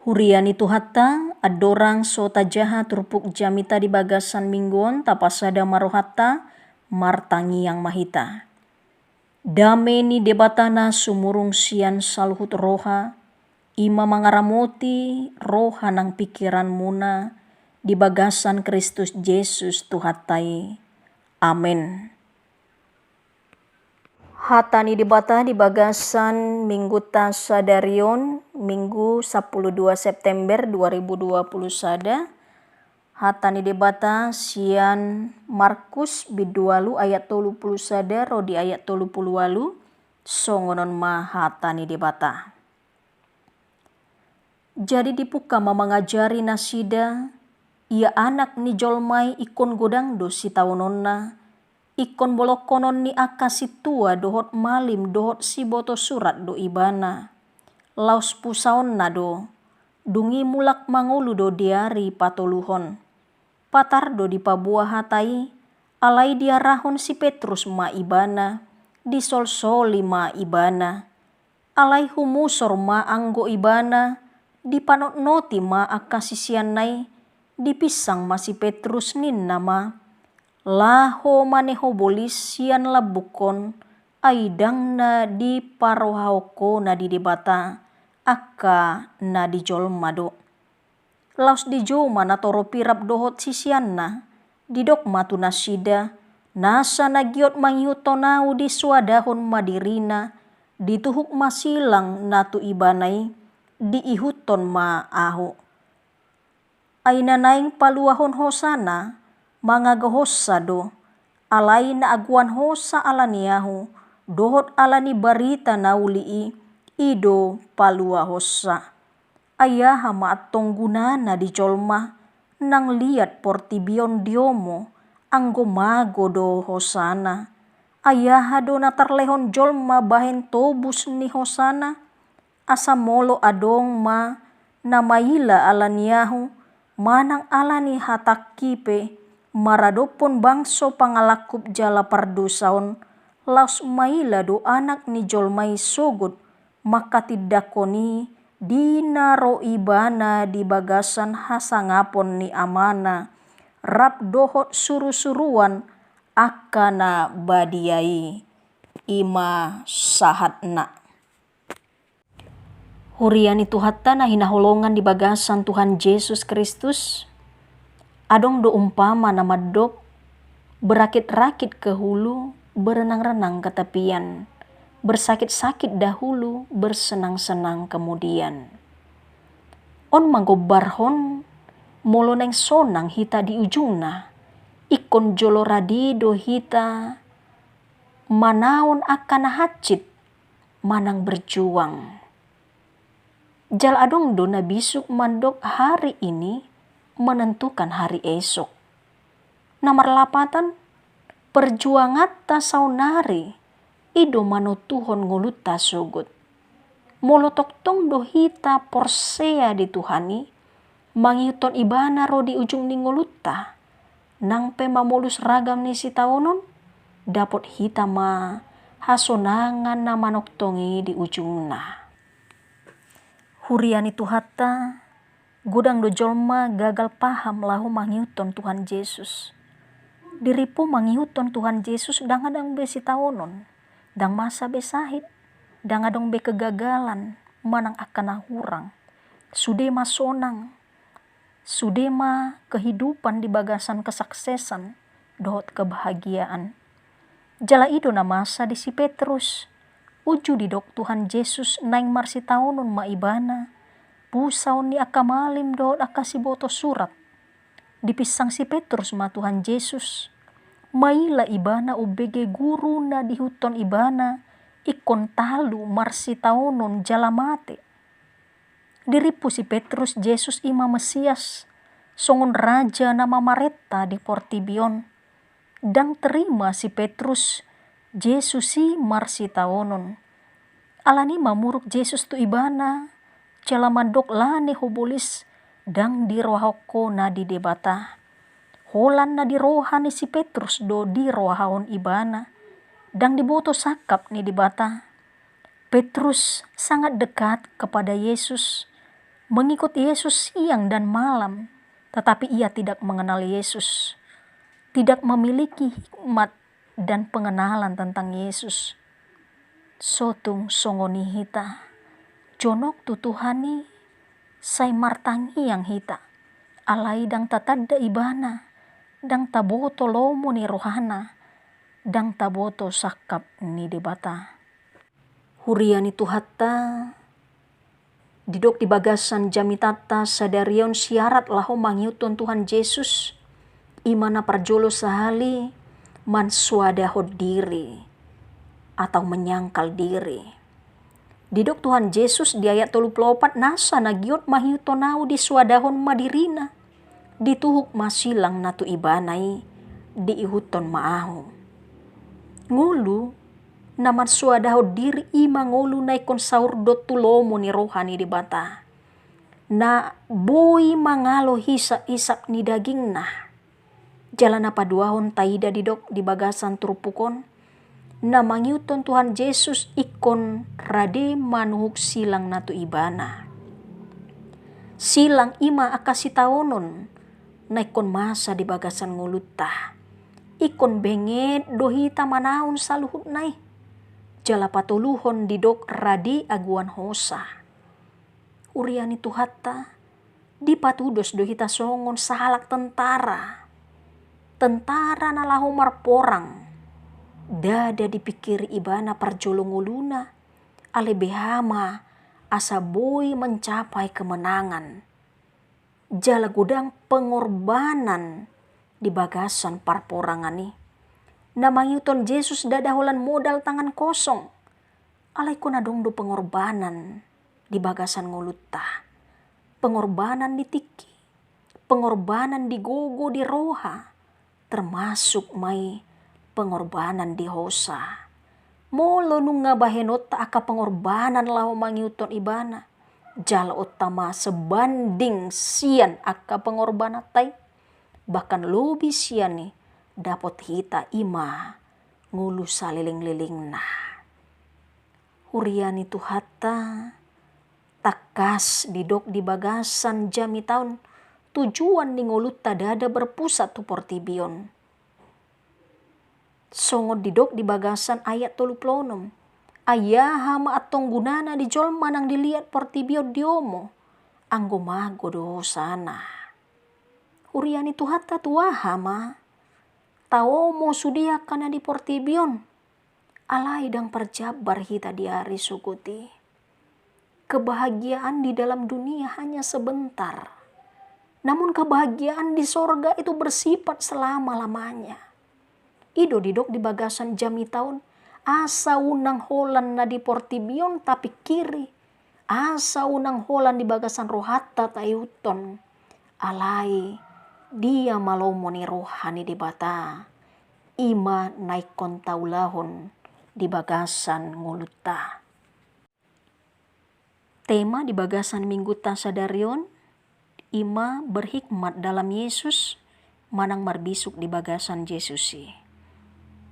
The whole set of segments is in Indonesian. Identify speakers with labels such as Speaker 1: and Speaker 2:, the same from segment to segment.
Speaker 1: Huriani tu hatta adorang sota jaha turpuk jamita di bagasan mingguon tapasada marohatta martangi yang mahita. Dame ni debatana sumurung sian saluhut roha, ima mangaramoti roha nang pikiran muna di bagasan Kristus Yesus Tuhatai. Amin. Hatani dibata di bagasan Minggu Tasadarion Minggu 12 September 2020 sada. Hatani dibata sian Markus bidualu ayat 30 sada rodi ayat 30 walu songonon ma hatani dibata. Jadi dipuka mangajari nasida ia anak ni jolmai ikon godang do si taunonna ikon bolokonon ni akasi tua dohot malim dohot si boto surat do ibana. Laus pusaon na do. Dungi mulak mangulu do diari patoluhon. Patar do di pabuah hatai. Alai dia rahon si Petrus ma ibana. Di sol-soli ma ibana. Alai humusor ma anggo ibana. Di panot noti ma akasi sianai. Di pisang ma si Petrus ninna ma. Laho maneho bolis sian labukon aidang na di parohauko na di debata akka na di jolmado. Laus di joma na toro pirap dohot sisian na didok matu nasida nasa nagiot mangyuto nau di swadahon madirina dituhuk masilang natu ibanai di ihuton ma aho. Aina naing paluahon hosana mga gahosa do, alay na aguan hosa alaniahu, dohot alani barita na ulii, ido palua hosa. Ayaha maatong gunana di jolma, nang liat portibion diomo, anggo mago do hosana. Ayaha do na tarlehon jolma bahen tobus ni hosana, asamolo adong ma na maila alaniahu, manang alani hatakipe, maradopon bangso pangalakup jala pardosaon laus maila do anak ni jolmai sogot makatidakoni dinaro ibana di bagasan hasangapon ni amana rap dohot suru-suruan akana badiai ima sahatna. Huriani tu hatta na hinaholongan di bagasan Tuhan Yesus Kristus. Adong do umpama na madok, berakit-rakit ke hulu, berenang-renang ke tepian, bersakit-sakit dahulu, bersenang-senang kemudian. On manggobarhon, molo neng sonang hita di ujungna, ikon jolo radido hita, manaon akan hacit, manang berjuang. Jal adong do na bisuk mandok hari ini, menentukan hari esok. Nomor 8, perjuangatta saunari, ido manotuhon nguluta sugut. Molotoktong do hita porsea di Tuhani, mangiton ibana ro di ujung ni nguluta, nang pemamulus ragam ni si taonon, dapot hita ma hasonangan na manoktongi di ujungna. Huriani tu hatta, gudang do jolma gagal paham lahu mangiuton Tuhan Yesus. Diripu mangiuton Tuhan Yesus dang adang be si taonon, dang masa be sahid, dang adong be kegagalan, manang akan hurang. Sudema sonang, sudema kehidupan di bagasan kesuksesan, dohot kebahagiaan. Jala ido na masa di si Petrus, uju di dok Tuhan Yesus naing marsi taonon maibana, pusaon ni akamalim dohot akasi boto surat. Dipisang si Petrus ma Tuhan Yesus. Maila ibana ubege guru na dihuton ibana, ikon talu marsi taonon jalamate. Diripu si Petrus Yesus ima Mesias, songon raja nama Mareta di Portibion. Dang terima si Petrus Yesus si marsi taonon. Alani mamuruk Yesus tu ibana, jalamadok lane hobolis, dang dirohako na di debata. Holan na dirohani si Petrus do dirohaon ibana. Dang diboto sakap ni debata. Petrus sangat dekat kepada Yesus. mengikut Yesus siang dan malam, tetapi ia tidak mengenal Yesus, tidak memiliki hikmat dan pengenalan tentang Yesus. Sotung songoni hita, jonok tutuhani, say martangi yang hita, alai dang tatadda ibana, dang taboto lomo ni rohana, dang taboto sakap ni debata. Huriani tuhatta, didok di bagasan jamitata sadarion syarat laho mangiuton Tuhan Yesus, imana parjolo sahali man swadahod diri atau menyangkal diri. Didok Tuhan Yesus di ayat 34 nasa nagiot mahiutonau di swadahon madirina, dituhuk masilang natu ibanai di ihuton maahu. Ngulu naman swadahod diri ima ngulu naikon saur dotu lomo ni rohani di bata. Na boi mangalo hisa isap ni daging nah. Jalan apa duahon taida didok di bagasan turupukon. Na mangiuton Tuhan Yesus ikon rade manuhuk silang natu ibana. Silang ima akasitaonon na ikon masa di bagasan ngulutta. Ikon benget dohita manaun saluhut nai. Jala patuluhon didok rade aguan hosa. Uriani tuhatta di patudos dohita songon sahalak tentara. Tentara na lahu marporang. Dada dipikir ibana parjolonguluna, ale behama asa boi mencapai kemenangan. Jala gudang pengorbanan di bagasan parporangan ni. Namangiuton Yesus dadaholan modal tangan kosong. Alai kona dong do pengorbanan di bagasan ngulutta. Pengorbanan di tiki, pengorbanan di gogo di roha, termasuk mai pengorbanan di hosa. Molo nunga bahenot aka pengorbanan lao mangiuton ibana. Jala utama sebanding sian aka pengorbanan tai. Bahkan lebih sian ni dapat hita ima ngulu saliling-liling nah. Huriani tuhata takas didok di bagasan jami taun tujuan ni ngulutta dada berpusat tu portibion. Songod didok di bagasan ayat 36. Ayaha ma atong gunana di jolma nang dilihat portibio diomo. Anggo mago do sana. Uriani tuhata tuaha ma. Taomo sudia kana di portibion. Alai dang perjabar hita di hari sukuti. Kebahagiaan di dalam dunia hanya sebentar. Namun kebahagiaan di sorga itu bersifat selama-lamanya. Ido didok di bagasan jami taun. Asa unang holan na di portibion tapi kiri. Asa unang holan di bagasan rohata tayuton. Alai dia malomo ni rohani di bata. Ima naikon taulahon di bagasan ngulutta. Tema di bagasan minggu tasadarion. Ima berhikmat dalam Yesus. Manang marbisuk di bagasan Yesusi.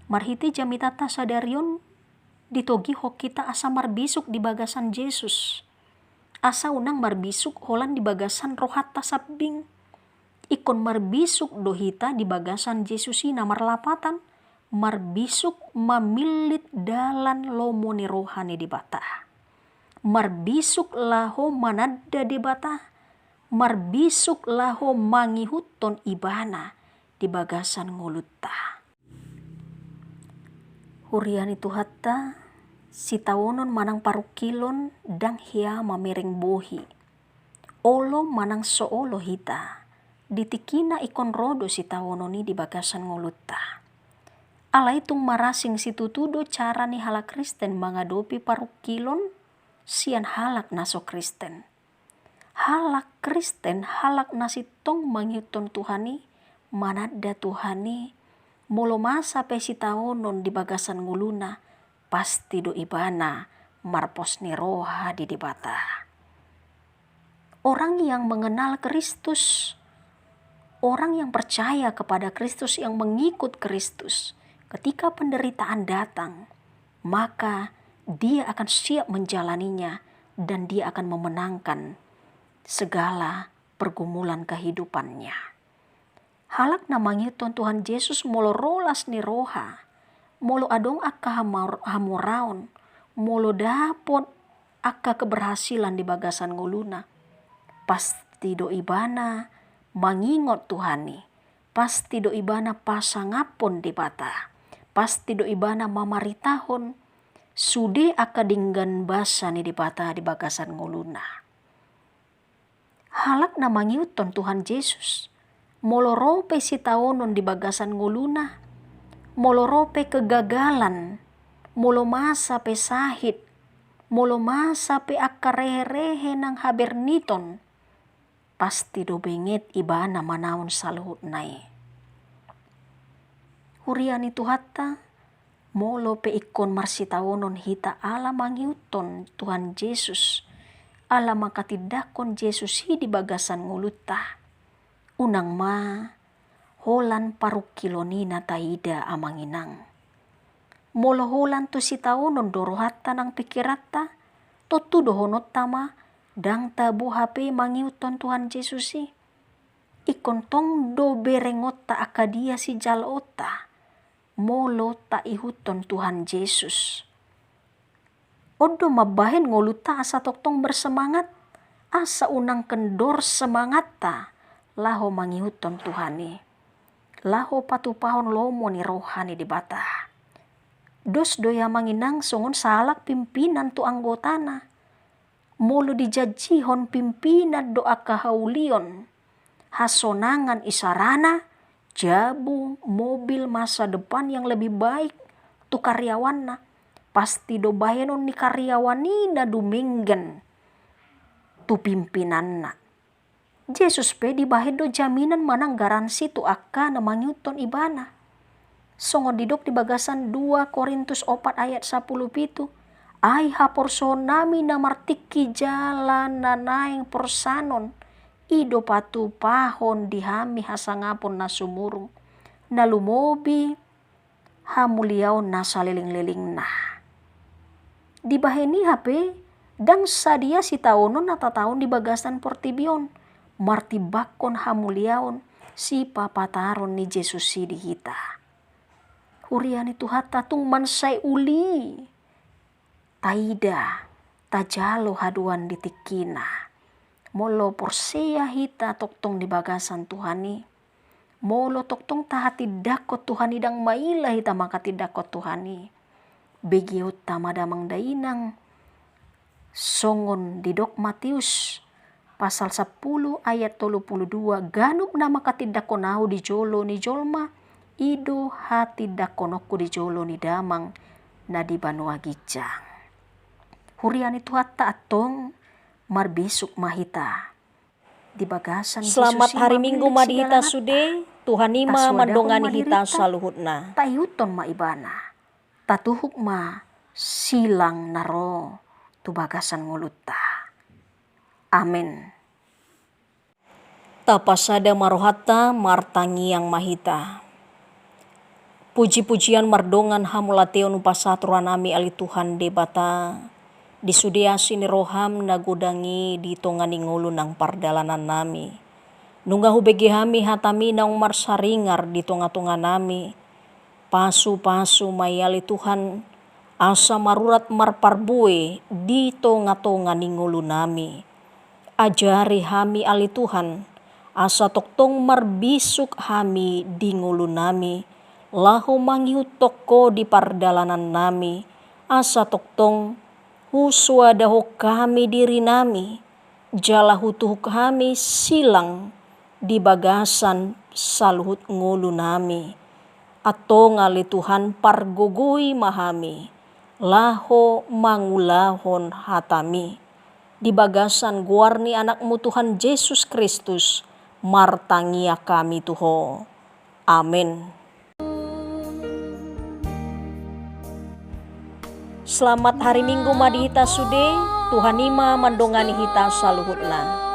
Speaker 1: Marhiti jamitata sadarion ditogi ho kita asa marbisuk di bagasan Yesus. Asa unang marbisuk holan di bagasan rohata sabbing. Ikon marbisuk dohita di bagasan Yesusi na marlapatan. Marbisuk mamilit dalan lomo ni rohani di bata. Marbisuk laho manadda di bata. Marbisuk laho mangihuton ibana di bagasan ngulutta. Huriani tuhatta si tawonon manang parukilon dang hia mamering bohi. Olo manang soolo hita. Ditikina ikon rodo si tawononi di bagasan ngulutta. Ala itung marasing si tutudo cara ni halak Kristen mangadopi parukilon sian halak naso Kristen. Halak Kristen halak nasi tong manghiton Tuhani manadda Tuhani molo masa pesi taonon di bagasan nguluna pasti do ibana marpos ni roha di dibata. Orang yang mengenal Kristus, orang yang percaya kepada Kristus, yang mengikut Kristus, ketika penderitaan datang, maka dia akan siap menjalaninya dan dia akan memenangkan segala pergumulan kehidupannya. Halak namanya Tuhan Yesus molo rolas ni roha, molo adong akka hamuraon, molo dapot akka keberhasilan di bagasan nguluna. Pasti do ibana mangingot Tuhani, pasti do ibana pasangapon di bata, pasti do ibana mamaritahon, sude akka dinggan basa ni di bata di bagasan nguluna. Halak na mangiuton Tuhan Yesus, molorope si taonon di bagasan nguluna, molorope kegagalan, molo masa pe sahit, molo masa pe akka rehe-rehe nang haberniton, pasti do benget ibana manaon saluhut nai. Huriani Tuhatta, molo pe ikon marsitaonon hita ala mangiuton Tuhan Yesus, ala makatidakon Yesus hi di bagasan nguluta. Unang ma, holan parukilonina taida amanginang. Molo holan to si taonon dorohatta nang pikiratta, totu dohonot tama, dang tabu hape mangiuton Tuhan Yesus si. Ikon tong do berengot ta akadia si jalota, molo ta ihuton Tuhan Yesus. Odo mabahen ngoluta asa toktong bersemangat, asa unang kendor semangat ta, laho mangihuton Tuhani, laho patupahon lomo ni rohani di bata. Dos doya manginang songon salak pimpinan tu anggotana, molo dijajihon pimpinan doa kahaulion, hasonangan isarana, jabu mobil masa depan yang lebih baik tu karyawanna, pasti do bahenon ni karyawanina duminggen tu pimpinanna. Yesus pe dibahed do jaminan manang garansi tu akka na mangiuton ibana. Songon didok di bagasan 2 Korintus 4 ayat 10 pitu. Ai haporson nami na martiki jalan na naing porsanon. Ido patu pahon dihami hasangapon na sumurung. Na lumobi hamuliaw na saliling-liling na. Dibaheni hape dang sadia si taonon na tataon di bagasan portibion. Martibakon hamuliaon si papataron ni Jesus si dihita. Huriani Tuhatta tung mansay uli. Taida tajalo haduan ditikina. Molo porseya hita toktong di bagasan Tuhani. Molo toktong tahati dakot Tuhani dang maila hita makati dakot Tuhani. Begiot tamadamang dainang songon didok Matius pasal 10 ayat 32, ganup na makatidakonahu di jolo ni jolma, ido hati dakonokku di jolo ni damang na di banua gijang. Huriani Tuhatta atong marbisuk mahita di bagasan
Speaker 2: Selamat hari Minggu madihita sude, Tuhan ima mandongani hita saluhutna.
Speaker 1: Tayuton maibana, tatuhuk ma silang naro tu bagasan nguluta. Amin.
Speaker 2: Tapasada marohata martangi yang mahita. Puji-pujian mardongan hamulateon upasaturan nami ali Tuhan debata. Disudiasi ni roham nagudangi di tongani ngulu nang pardalanan nami. Nunggahu begi hami hatami naung marsaringar di tonga-tonga nami. Pasu-pasu mayali Tuhan asa marurat marparbue di tonga-tonga ni ngulu nami. Ajari hami ali Tuhan, asa toktong marbisuk hami di ngulu nami, lahu mangiutok ko di pardalanan nami, asa toktong huswadaho kami diri nami, jalahu tuh kami silang di bagasan saluhut ngulu nami. Ato ngali Tuhan pargugui mahami, laho mangulahon hatami. Di bagasan guarni anakmu Tuhan Yesus Kristus, martangia kami Tuho. Amin. Selamat hari Minggu madihita sude, Tuhan ima mandongani hita saluhutna.